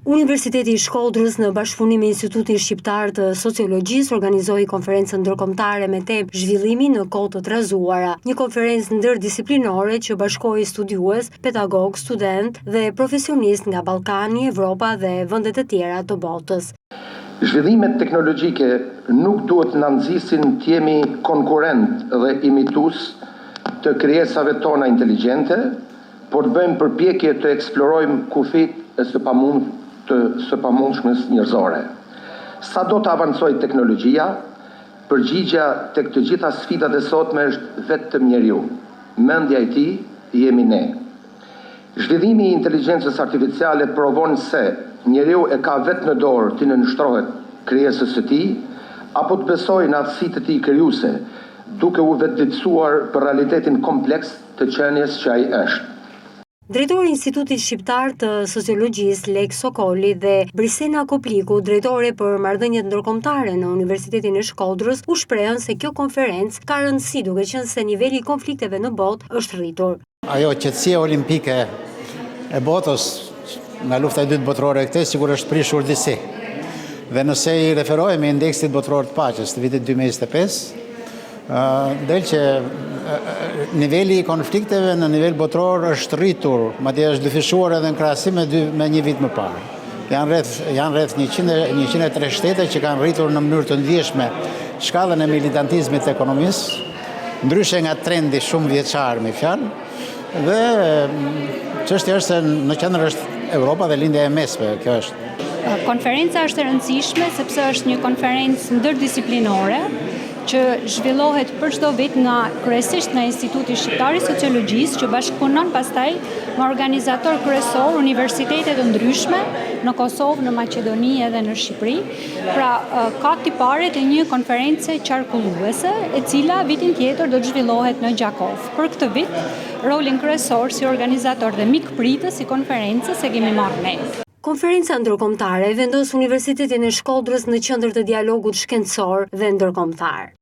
Universiteti i Shkodrës në bashkëpunim me Institutin Shqiptar të Sociologjisë organizoi konferencën ndërkombëtare me temë Zhvillimi në kohë të trazuara, një konferencë ndërdisiplinore që bashkoi studiues, pedagog, student dhe profesionist nga Ballkani, Evropa dhe vendet e tjera të botës. Zhvillimet teknologjike nuk duhet na nxisin të jemi konkurrent dhe imitues të krijesave tona inteligjente, por të bëjmë përpjekje të eksplorojmë kufit e së pamundshmes njerëzore. Sa do të avancojë teknologjia, përgjigjja tek të gjitha sfidat e sotme është vetëm njeriu. Mendja e tij jemi ne. Zhvillimi i inteligjencës artificiale provon se njeriu e ka vetë në dorë të nënshtrohet krijesës së tij, apo të besojë në aftësitë e tij krijuese, duke u vetëdijsuar për realitetin kompleks të qenies që ai është. Drejtori i Institutit Shqiptar të Sociologjisë Lek Sokoli dhe Brisena Kopliku, drejtore për marrëdhëniet ndërkombëtare në Universitetin e Shkodrës, u shprehën se kjo konferencë ka rëndësi duke qenë se niveli i konflikteve në botë është rritur. Ajo qetësia olimpike e botës nga lufta e dytë botërore e këtej sigurisht është prishur disi. Dhe nëse i referohemi indeksit botëror të paqes të vitit 2025, del që niveli i konflikteve në nivel botëror është rritur, madje është dyfishuar edhe në krahasim me një vit më parë. Janë rreth 103 shtete që kanë rritur në mënyrë të ndjeshme shkallën e militantizmit të ekonomisë, ndryshe nga trendi shumë vjeçar me fjalë, dhe çështja është se në qendër është Europa dhe lindja e mesme, kjo është. Konferenca është e rëndësishme sepse është një konferencë ndërdisiplinore që zhvillohet për çdo vit kryesisht nga Instituti Shqiptar i Sociologjisë, që bashkëpunon pastaj me organizator kryesor universitete të ndryshme në Kosovë, në Maqedoni edhe në Shqipëri. Pra ka tiparet e një konference qarkulluese, e cila vitin tjetër do të zhvillohet në Gjakov. Për këtë vit, rolin kryesor si organizator dhe mikpritës i konferencës e kemi marrë ne. Konferenca ndërkombëtare vendos Universitetin e Shkodrës në qendër të dialogut shkencor dhe ndërkombëtar.